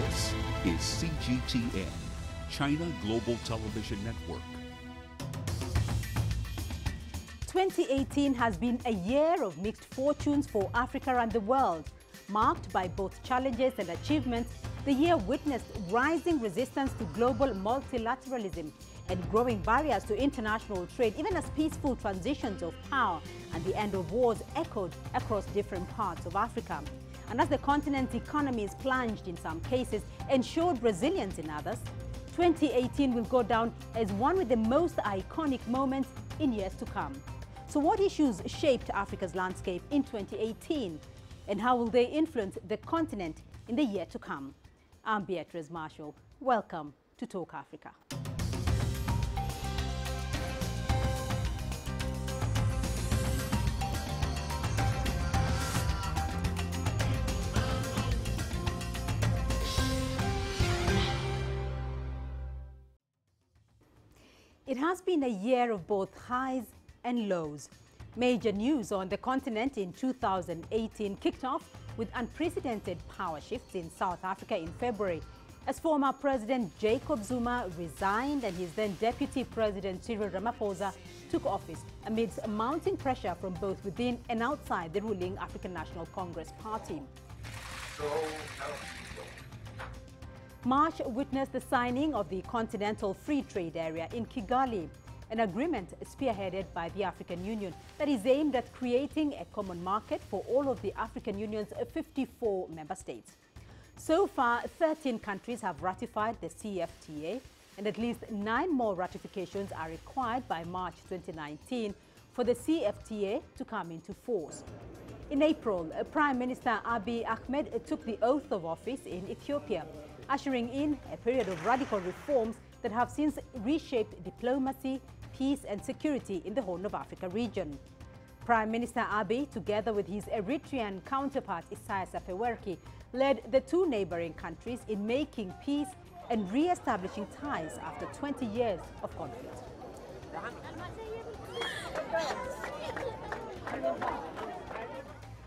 This is CGTN, China Global Television Network. 2018 has been a year of mixed fortunes for Africa and the world. Marked by both challenges and achievements, the year witnessed rising resistance to global multilateralism and growing barriers to international trade, even as peaceful transitions of power and the end of wars echoed across different parts of Africa. And as the continent's economies plunged in some cases and showed resilience in others, 2018 will go down as one with the most iconic moments in years to come. So what issues shaped Africa's landscape in 2018? And how will they influence the continent in the year to come? I'm Beatrice Marshall. Welcome to Talk Africa. It has been a year of both highs and lows. Major news on the continent in 2018 kicked off with unprecedented power shifts in South Africa in February, as former President Jacob Zuma resigned and his then Deputy President Cyril Ramaphosa took office amidst mounting pressure from both within and outside the ruling African National Congress Party. March witnessed the signing of the Continental Free Trade Area in Kigali, an agreement spearheaded by the African Union that is aimed at creating a common market for all of the African Union's 54 member states. So far, 13 countries have ratified the CFTA, and at least 9 more ratifications are required by March 2019 for the CFTA to come into force. In April, Prime Minister Abiy Ahmed took the oath of office in Ethiopia, ushering in a period of radical reforms that have since reshaped diplomacy, peace and security in the Horn of Africa region. Prime Minister Abiy, together with his Eritrean counterpart Isaias Afewerki, led the two neighboring countries in making peace and re-establishing ties after 20 years of conflict.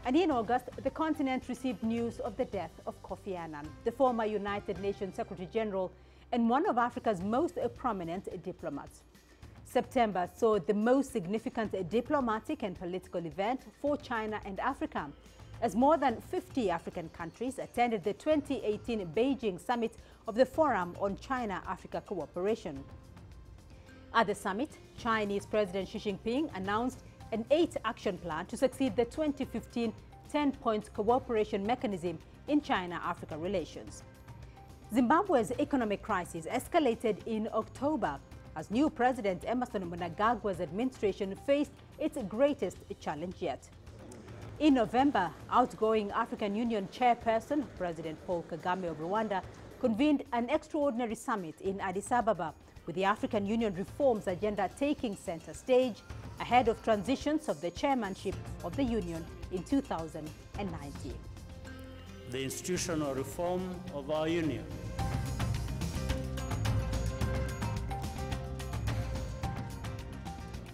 And in August, the continent received news of the death of Kofi Annan, the former United Nations Secretary General and one of Africa's most prominent diplomats. September saw the most significant diplomatic and political event for China and Africa, as more than 50 African countries attended the 2018 Beijing summit of the Forum on China-Africa Cooperation. At the summit, Chinese President Xi Jinping announced an 8-action plan to succeed the 2015 10-point cooperation mechanism in China-Africa relations. Zimbabwe's economic crisis escalated in October as new President Emmerson Mnangagwa's administration faced its greatest challenge yet. In November, outgoing African Union chairperson, President Paul Kagame of Rwanda, convened an extraordinary summit in Addis Ababa, with the African Union reforms agenda taking center stage ahead of transitions of the chairmanship of the Union in 2019. The institutional reform of our Union.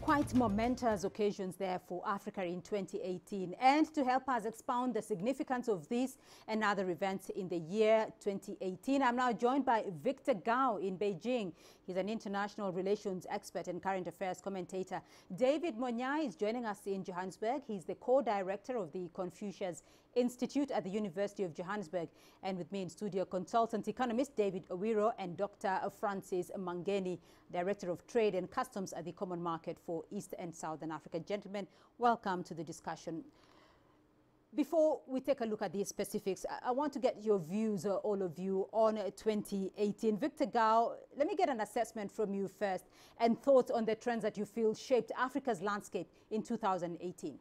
Quite momentous occasions there for Africa in 2018. And to help us expound the significance of this and other events in the year 2018, I'm now joined by Victor Gao in Beijing. He's an international relations expert and current affairs commentator. David Monyai is joining us in Johannesburg. He's the co-director of the Confucius Institute at the University of Johannesburg. And with me in studio, consultant economist David Owiro and Dr. Francis Mangeni, Director of Trade and Customs at the Common Market for East and Southern Africa. Gentlemen, welcome to the discussion. Before we take a look at these specifics, I want to get your views, all of you, on 2018. Victor Gao, let me get an assessment from you first and thoughts on the trends that you feel shaped Africa's landscape in 2018.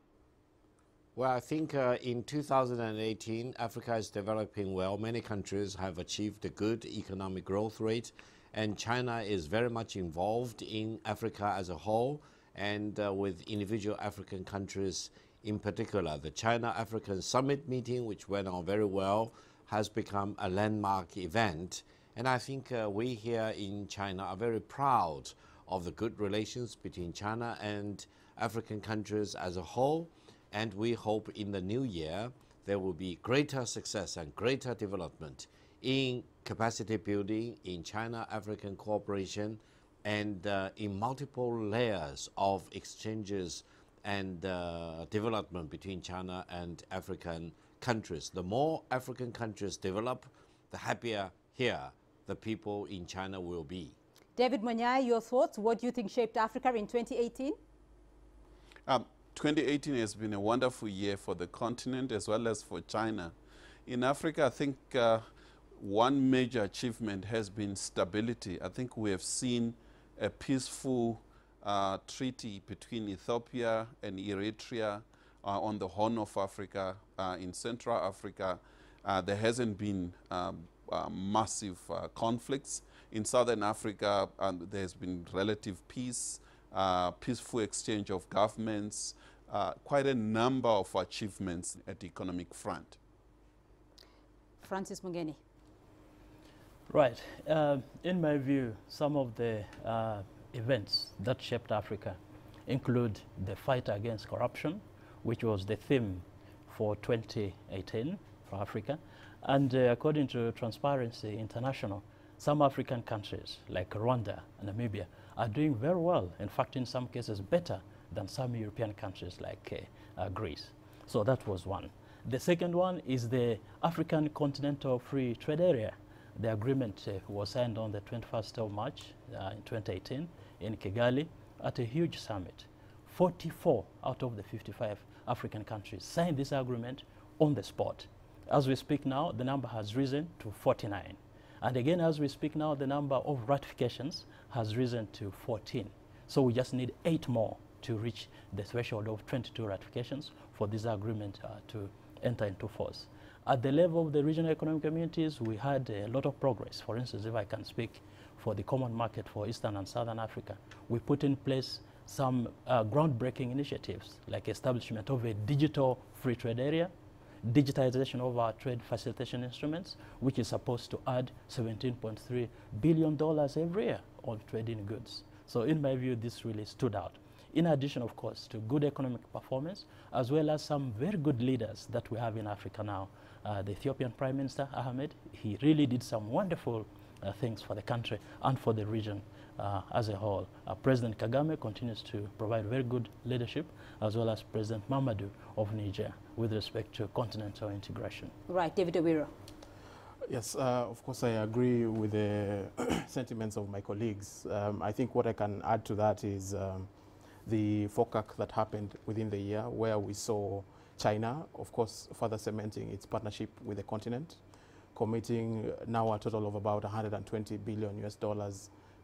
Well, I think in 2018, Africa is developing well. Many countries have achieved a good economic growth rate, and China is very much involved in Africa as a whole, and with individual African countries in particular. The China-African Summit meeting, which went on very well, has become a landmark event. And I think we here in China are very proud of the good relations between China and African countries as a whole. And we hope in the new year there will be greater success and greater development in capacity building, in China-African cooperation, and in multiple layers of exchanges and development between China and African countries. The more African countries develop, the happier here the people in China will be. David Monyai, your thoughts? What do you think shaped Africa in 2018? 2018 has been a wonderful year for the continent as well as for China. In Africa, I think one major achievement has been stability. I think we have seen a peaceful treaty between Ethiopia and Eritrea on the Horn of Africa. In Central Africa, there hasn't been massive conflicts. In Southern Africa, there's been relative peace, peaceful exchange of governments, quite a number of achievements at the economic front. Francis Mungeni. Right. In my view, some of the events that shaped Africa include the fight against corruption, which was the theme for 2018 for Africa. And according to Transparency International, some African countries like Rwanda and Namibia are doing very well. In fact, in some cases better than some European countries like Greece. So that was one. The second one is the African Continental Free Trade Area. The agreement was signed on the 21st of March in 2018 in Kigali at a huge summit. 44 out of the 55 African countries signed this agreement on the spot. As we speak now, the number has risen to 49. And again, as we speak now, the number of ratifications has risen to 14. So we just need 8 more to reach the threshold of 22 ratifications for this agreement to enter into force. At the level of the regional economic communities, we had a lot of progress. For instance, if I can speak for the common market for Eastern and Southern Africa, we put in place some groundbreaking initiatives like establishment of a digital free trade area, digitization of our trade facilitation instruments, which is supposed to add $17.3 billion every year on trading goods. So in my view, this really stood out. In addition, of course, to good economic performance, as well as some very good leaders that we have in Africa now. The Ethiopian Prime Minister, Ahmed, he really did some wonderful things for the country and for the region as a whole. President Kagame continues to provide very good leadership, as well as President Mamadou of Niger with respect to continental integration. Right, David Owiro. Yes, of course I agree with the sentiments of my colleagues. I think what I can add to that is the FOCAC that happened within the year, where we saw China, of course, further cementing its partnership with the continent, committing now a total of about $120 billion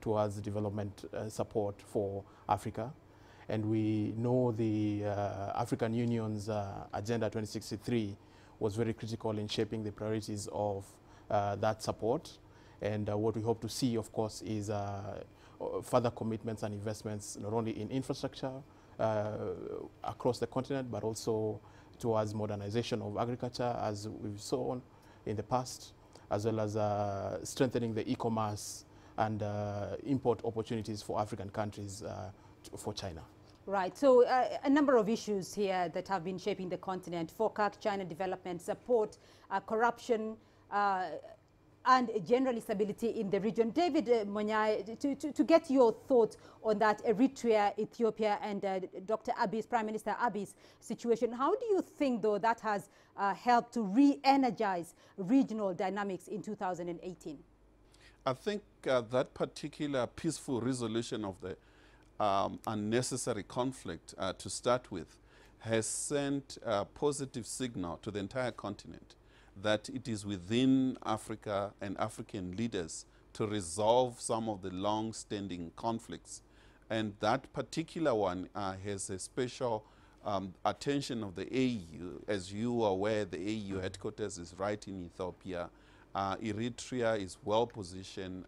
towards development support for Africa. And we know the African Union's Agenda 2063 was very critical in shaping the priorities of that support. And what we hope to see, of course, is further commitments and investments, not only in infrastructure across the continent, but also towards modernization of agriculture, as we've seen in the past, as well as strengthening the e-commerce and import opportunities for African countries for China. Right, so a number of issues here that have been shaping the continent: FOCAC, China development support, corruption, and generally stability in the region. David Monyai, to get your thoughts on that Eritrea, Ethiopia, and Dr. Abiy's, Prime Minister Abiy's situation, how do you think, though, that has helped to re-energize regional dynamics in 2018? I think that particular peaceful resolution of the unnecessary conflict to start with has sent a positive signal to the entire continent that it is within Africa and African leaders to resolve some of the long-standing conflicts. And that particular one has a special attention of the AU. As you are aware, the AU headquarters is right in Ethiopia. Eritrea is well positioned,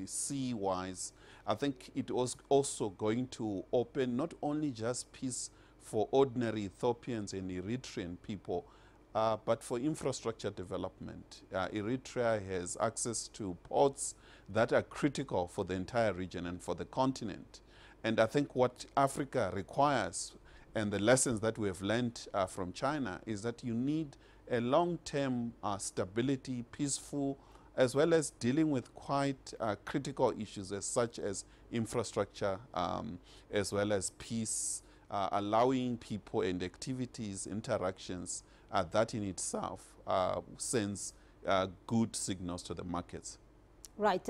sea-wise. I think it was also going to open not only just peace for ordinary Ethiopians and Eritrean people, but for infrastructure development. Eritrea has access to ports that are critical for the entire region and for the continent. And I think what Africa requires, and the lessons that we have learned from China, is that you need a long-term stability, peaceful as well as dealing with quite critical issues such as infrastructure, as well as peace, allowing people and activities, interactions, that in itself sends good signals to the markets. Right.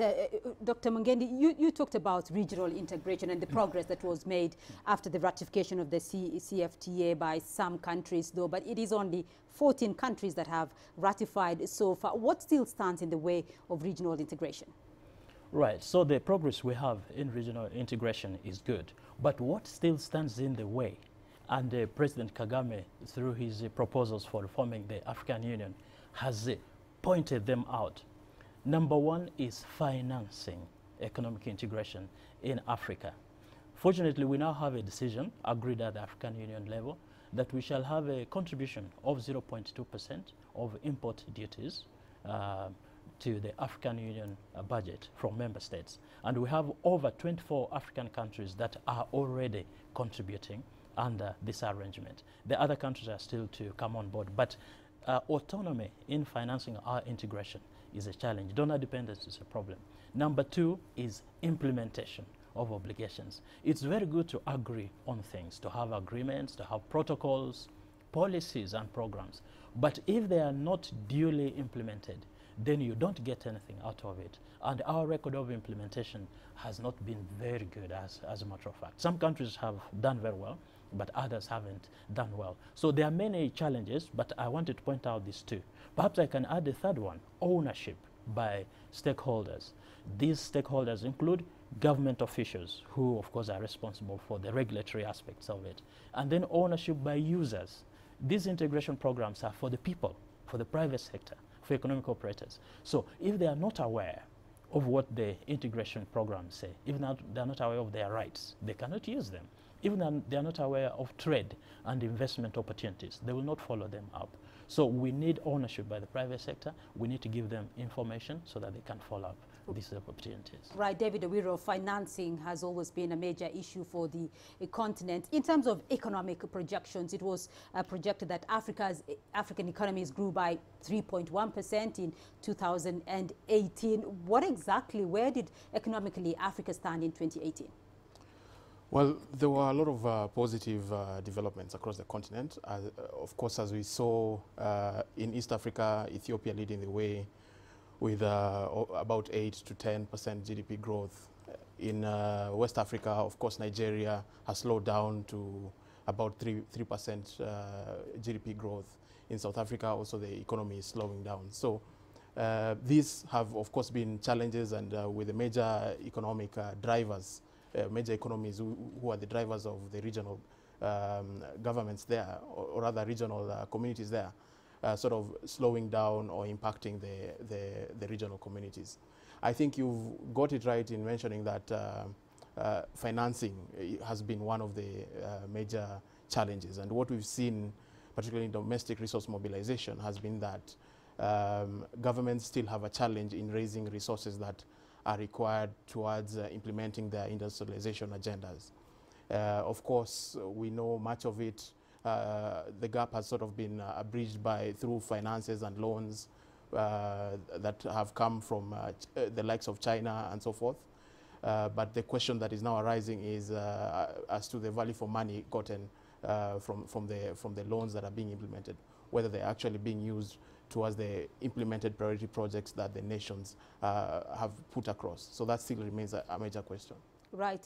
Dr. Mungendi, you talked about regional integration and the progress that was made after the ratification of the CFTA by some countries, though, but it is only 14 countries that have ratified so far. What still stands in the way of regional integration? Right. So the progress we have in regional integration is good. But what still stands in the way, and President Kagame, through his proposals for reforming the African Union, has pointed them out. Number one is financing economic integration in Africa. Fortunately, we now have a decision agreed at the African Union level that we shall have a contribution of 0.2% of import duties to the African Union budget from member states. And we have over 24 African countries that are already contributing under this arrangement. The other countries are still to come on board, but autonomy in financing our integration is a challenge. Donor dependence is a problem. Number two is implementation of obligations. It's very good to agree on things, to have agreements, to have protocols, policies and programs. But if they are not duly implemented, then you don't get anything out of it. And our record of implementation has not been very good, as a matter of fact. Some countries have done very well, but others haven't done well. So there are many challenges, but I wanted to point out these two. Perhaps I can add a third one, ownership by stakeholders. These stakeholders include government officials, who of course are responsible for the regulatory aspects of it, and then ownership by users. These integration programs are for the people, for the private sector, for economic operators. So if they are not aware of what the integration programs say, if they are not aware of their rights, they cannot use them. Even they are not aware of trade and investment opportunities, they will not follow them up. So we need ownership by the private sector. We need to give them information so that they can follow up these opportunities. Right, David Owiro, financing has always been a major issue for the continent. In terms of economic projections, it was projected that African economies grew by 3.1% in 2018. What exactly, where did economically Africa stand in 2018? Well, there were a lot of positive developments across the continent. Of course, as we saw in East Africa, Ethiopia leading the way with about 8 to 10% GDP growth. In West Africa, of course, Nigeria has slowed down to about 3% GDP growth. In South Africa, also the economy is slowing down. So these have, of course, been challenges, and with the major economic drivers, major economies who are the drivers of the regional governments there, or rather regional communities there, sort of slowing down or impacting the regional communities. I think you've got it right in mentioning that financing has been one of the major challenges. And what we've seen, particularly in domestic resource mobilization, has been that governments still have a challenge in raising resources that are required towards implementing their industrialization agendas. Of course, we know much of it, the gap has sort of been bridged through finances and loans that have come from the likes of China and so forth. But the question that is now arising is as to the value for money gotten from the loans that are being implemented, whether they're actually being used towards the implemented priority projects that the nations have put across. So that still remains a major question. Right.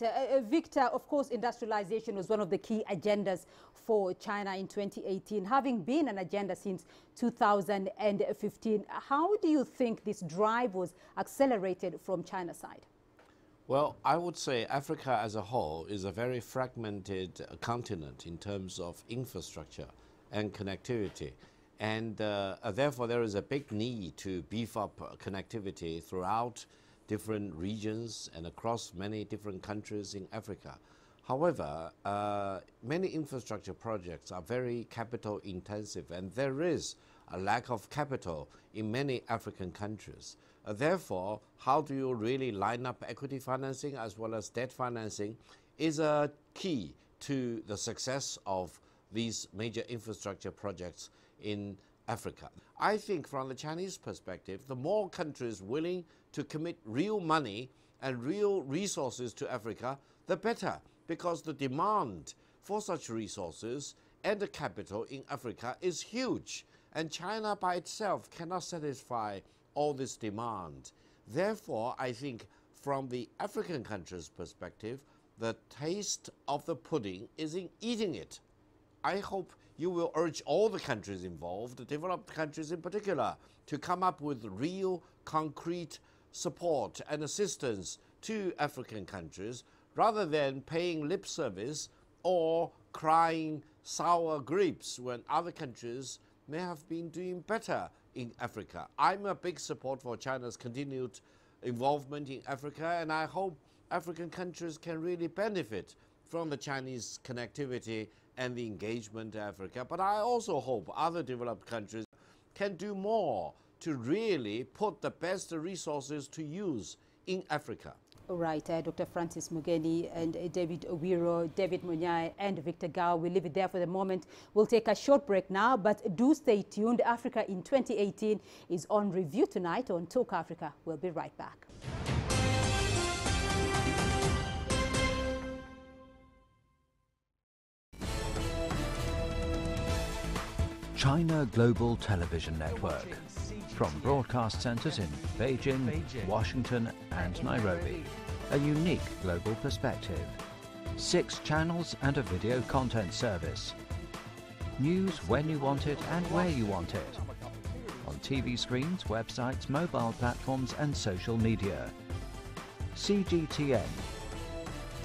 Victor, of course, industrialization was one of the key agendas for China in 2018, having been an agenda since 2015. How do you think this drive was accelerated from China's side? Well, I would say Africa as a whole is a very fragmented continent in terms of infrastructure and connectivity. And therefore, there is a big need to beef up connectivity throughout different regions and across many different countries in Africa. However, many infrastructure projects are very capital intensive, and there is a lack of capital in many African countries. Therefore, how do you really line up equity financing as well as debt financing is a key to the success of these major infrastructure projects in Africa. I think from the Chinese perspective, the more countries willing to commit real money and real resources to Africa, the better, because the demand for such resources and the capital in Africa is huge, and China by itself cannot satisfy all this demand. Therefore, I think from the African countries' perspective, the taste of the pudding is in eating it. I hope you will urge all the countries involved, the developed countries in particular, to come up with real, concrete support and assistance to African countries, rather than paying lip service or crying sour grapes when other countries may have been doing better in Africa. I'm a big support for China's continued involvement in Africa, and I hope African countries can really benefit from the Chinese connectivity and the engagement to Africa. But I also hope other developed countries can do more to really put the best resources to use in Africa. All right, Dr. Francis Mugeni and David Owiro, David Munyai and Victor Gao. We'll leave it there for the moment. We'll take a short break now, but do stay tuned. Africa in 2018 is on review tonight on Talk Africa. We'll be right back. China Global Television Network. From broadcast centers in Beijing, Washington and Nairobi. A unique global perspective. 6 channels and a video content service. News when you want it and where you want it. On TV screens, websites, mobile platforms and social media. CGTN.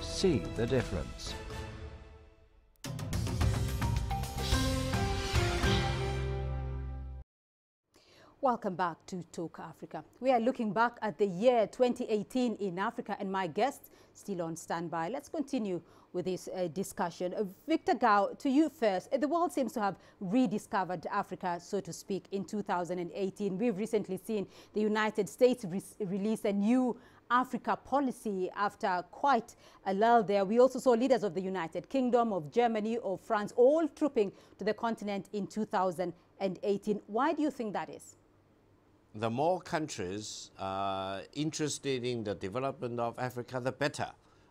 See the difference. Welcome back to Talk Africa. We are looking back at the year 2018 in Africa, and my guest still on standby. Let's continue with this discussion. Victor Gao, to you first. The world seems to have rediscovered Africa, so to speak, in 2018. We've recently seen the United States release a new Africa policy after quite a lull there. We also saw leaders of the United Kingdom, of Germany, of France, all trooping to the continent in 2018. Why do you think that is? The more countries interested in the development of Africa, the better.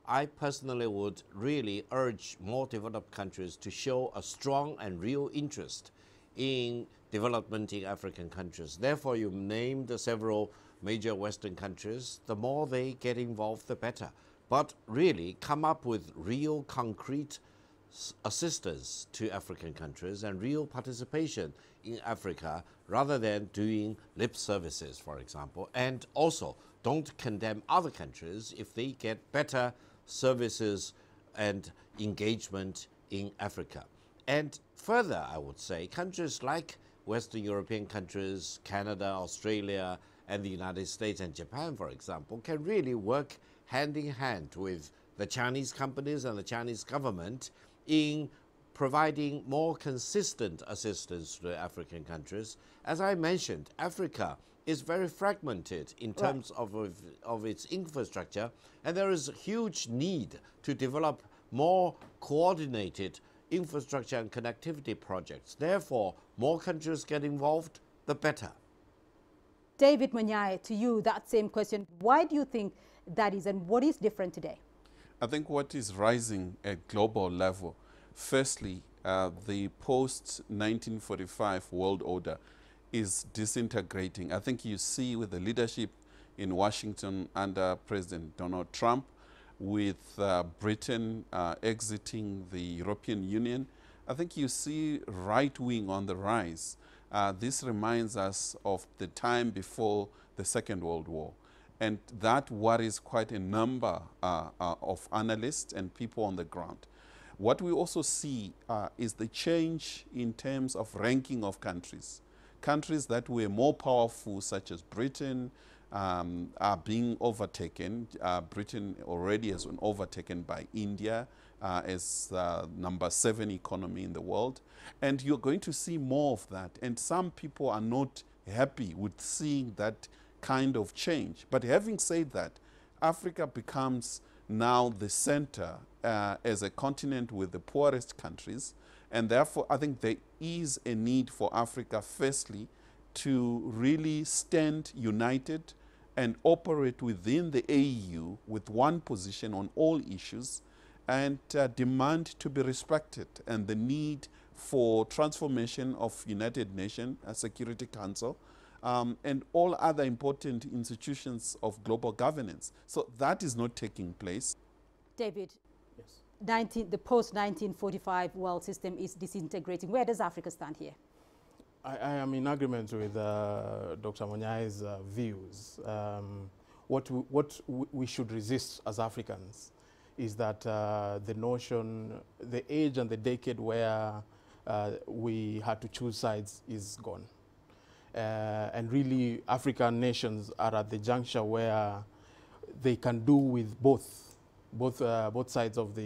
I personally would really urge more developed countries to show a strong and real interest in development in African countries. Therefore, you named several major Western countries. The more they get involved, the better. But really come up with real concrete assistance to African countries and real participation in Africa, rather than doing lip services, for example. And also, don't condemn other countries if they get better services and engagement in Africa. And further, I would say, countries like Western European countries, Canada, Australia, and the United States and Japan, for example, can really work hand in hand with the Chinese companies and the Chinese government in providing more consistent assistance to African countries. As I mentioned, Africa is very fragmented in terms of its infrastructure, and there is a huge need to develop more coordinated infrastructure and connectivity projects. Therefore, more countries get involved, the better. David Munyai, to you, that same question. Why do you think that is, and what is different today? I think what is rising at global level, firstly, the post-1945 world order is disintegrating. I think you see with the leadership in Washington under President Donald Trump, with Britain exiting the European Union, I think you see right wing on the rise. This reminds us of the time before the Second World War. And that worries quite a number of analysts and people on the ground. What we also see is the change in terms of ranking of countries. Countries that were more powerful, such as Britain, are being overtaken. Britain already has been overtaken by India as number 7 economy in the world. And you're going to see more of that. And some people are not happy with seeing that kind of change. But having said that, Africa becomes now the center as a continent with the poorest countries, And therefore, I think there is a need for Africa, firstly, to really stand united and operate within the AU with one position on all issues, and demand to be respected, and the need for transformation of United Nations Security Council, and all other important institutions of global governance. So that is not taking place. David, Yes. the post-1945 world system is disintegrating. Where does Africa stand here? I am in agreement with Dr. Monyai's views. What we should resist as Africans is that the notion, the age and the decade where we had to choose sides is gone. And really, African nations are at the juncture where they can do with both sides of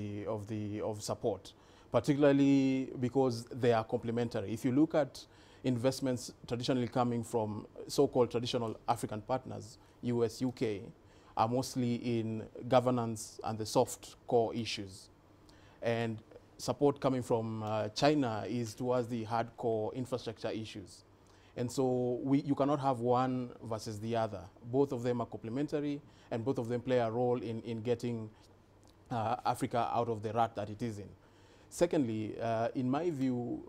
support, particularly because they are complementary. If you look at investments traditionally coming from so-called traditional African partners, US, UK, are mostly in governance and the soft core issues. And support coming from China is towards the hardcore infrastructure issues. And so you cannot have one versus the other. Both of them are complementary, and both of them play a role in getting Africa out of the rut that it is in. Secondly, in my view,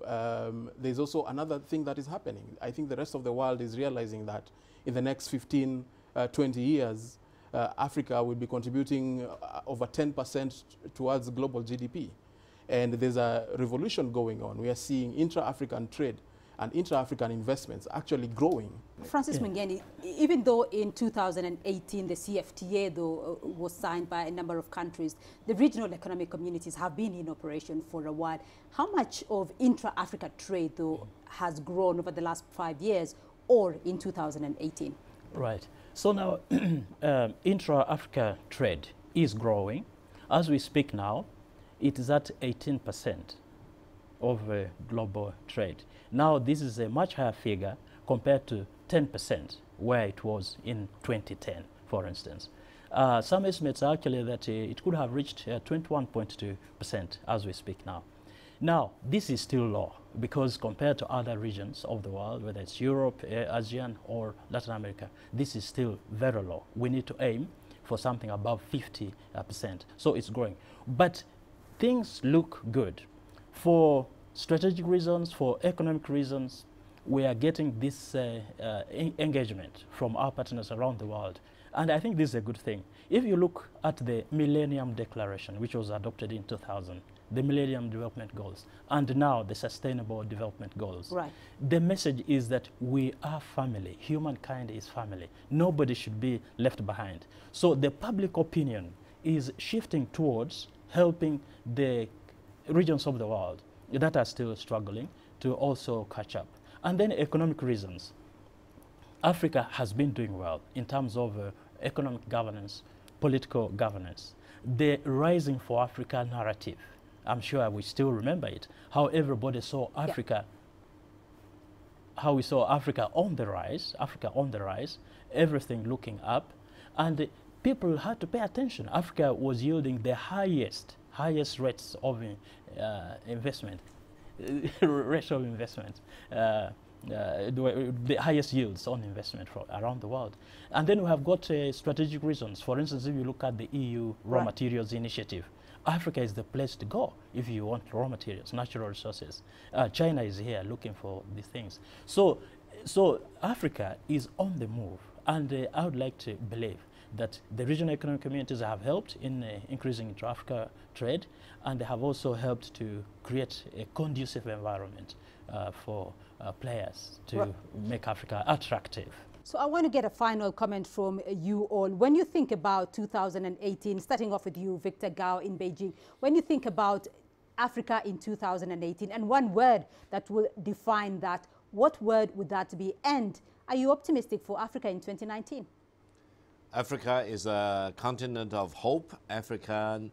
there's also another thing that is happening. I think the rest of the world is realizing that in the next 15, 20 years, Africa will be contributing over 10% towards global GDP. And there's a revolution going on. We are seeing intra-African trade and intra-African investments actually growing. Francis Mungeni, even though in 2018 the CFTA was signed by a number of countries, the regional economic communities have been in operation for a while. How much of intra-Africa trade though has grown over the last 5 years or in 2018? Right. So now intra-Africa trade is growing. As we speak now, it is at 18% of global trade. Now this is a much higher figure compared to 10% where it was in 2010, for instance. Some estimates are actually that it could have reached 21.2% as we speak now. Now, this is still low because compared to other regions of the world, whether it's Europe, ASEAN, or Latin America, this is still very low. We need to aim for something above 50%. So it's growing. But things look good. For strategic reasons, for economic reasons, we are getting this engagement from our partners around the world. And I think this is a good thing. If you look at the Millennium Declaration, which was adopted in 2000, the Millennium Development Goals, and now the Sustainable Development Goals, right. The message is that we are family. Humankind is family. Nobody should be left behind. So the public opinion is shifting towards helping the regions of the world that are still struggling to also catch up. And then economic reasons. Africa has been doing well in terms of economic governance, political governance. The Rising for Africa narrative, I'm sure we still remember it, how everybody saw Africa, how we saw Africa on the rise, everything looking up, and people had to pay attention. Africa was yielding the highest rates of investment, the highest yields on investment around the world. And then we have got strategic reasons. For instance, if you look at the EU Raw Materials Initiative, Africa is the place to go if you want raw materials, natural resources. China is here looking for these things. So Africa is on the move, and I would like to believe that the regional economic communities have helped in increasing intra-Africa trade, and they have also helped to create a conducive environment for players to make Africa attractive. So I want to get a final comment from you all. When you think about 2018, starting off with you, Victor Gao in Beijing, when you think about Africa in 2018, and one word that will define that, what word would that be? And are you optimistic for Africa in 2019? Africa is a continent of hope. African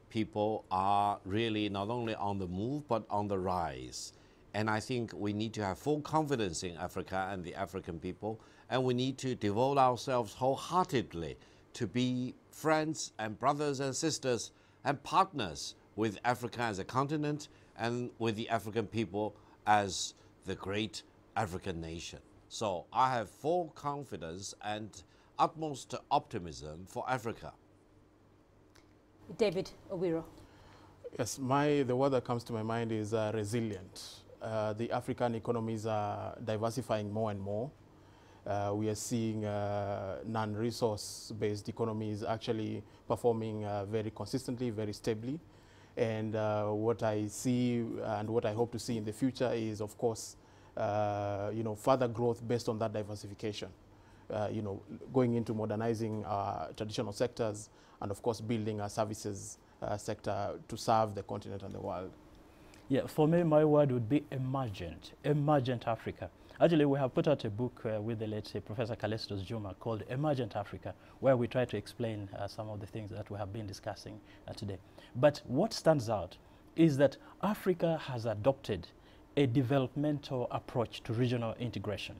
people are really not only on the move, but on the rise. And I think we need to have full confidence in Africa and the African people, and we need to devote ourselves wholeheartedly to be friends and brothers and sisters and partners with Africa as a continent and with the African people as the great African nation. So I have full confidence and utmost optimism for Africa. David Owiro. Yes, the word that comes to my mind is resilient. The African economies are diversifying more and more. We are seeing non-resource-based economies actually performing very consistently, very stably. And what I see and what I hope to see in the future is, of course, further growth based on that diversification. Going into modernizing traditional sectors and, of course, building a services sector to serve the continent and the world. Yeah, for me, my word would be emergent Africa. Actually, we have put out a book with the late Professor Callistus Juma called Emergent Africa, where we try to explain some of the things that we have been discussing today. But what stands out is that Africa has adopted a developmental approach to regional integration,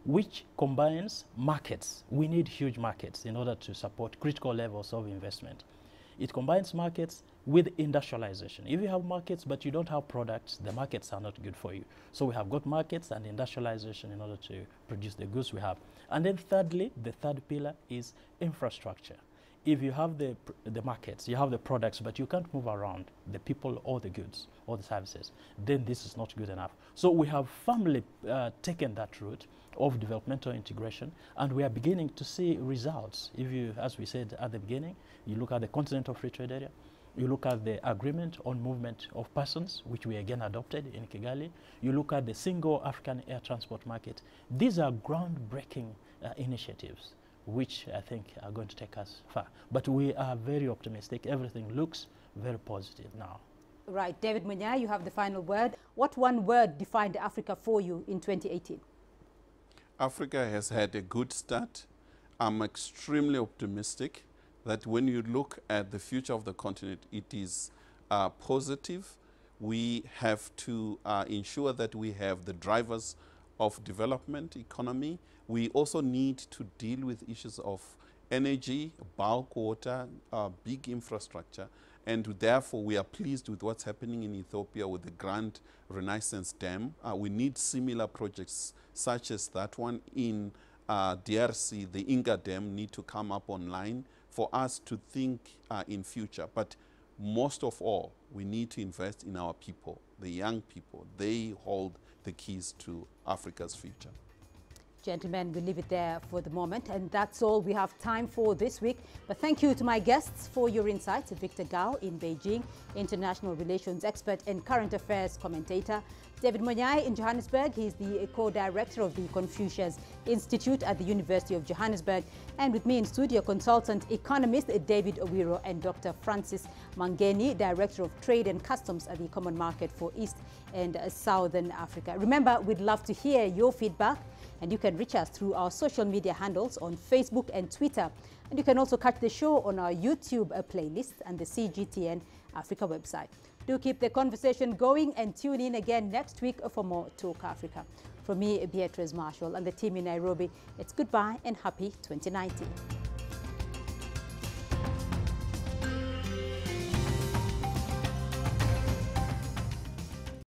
which combines markets. We need huge markets in order to support critical levels of investment. It combines markets with industrialization. If you have markets but you don't have products, the markets are not good for you. So we have got markets and industrialization in order to produce the goods we have. And then thirdly, the third pillar is infrastructure. If you have the markets, you have the products, but you can't move around the people or the goods or the services, then this is not good enough. So we have firmly taken that route of developmental integration, and we are beginning to see results. If you, as we said at the beginning, you look at the Continental Free Trade Area, you look at the Agreement on Movement of Persons, which we again adopted in Kigali, you look at the Single African Air Transport Market. These are groundbreaking initiatives, which I think are going to take us far. But we are very optimistic. Everything looks very positive now. Right, David Munyai, you have the final word. What one word defined Africa for you in 2018? Africa has had a good start. I'm extremely optimistic that when you look at the future of the continent, it is positive. We have to ensure that we have the drivers of development economy. We also need to deal with issues of energy, bulk water, big infrastructure. And therefore, we are pleased with what's happening in Ethiopia with the Grand Renaissance Dam. We need similar projects such as that one in DRC. The Inga Dam need to come up online for us to think in future. But most of all, we need to invest in our people, the young people. They hold the keys to Africa's future. Gentlemen, we'll leave it there for the moment, and that's all we have time for this week. But thank you to my guests for your insights. Victor Gao in Beijing, international relations expert and current affairs commentator. David Munyai in Johannesburg, he's the co-director of the Confucius Institute at the University of Johannesburg. And with me in studio, consultant economist David Owiro and Dr. Francis Mangeni, director of trade and customs at the Common Market for East and Southern Africa. Remember, we'd love to hear your feedback, and you can reach us through our social media handles on Facebook and Twitter. And you can also catch the show on our YouTube playlist and the CGTN Africa website. Do keep the conversation going and tune in again next week for more Talk Africa. From me, Beatrice Marshall, and the team in Nairobi, it's goodbye and happy 2019.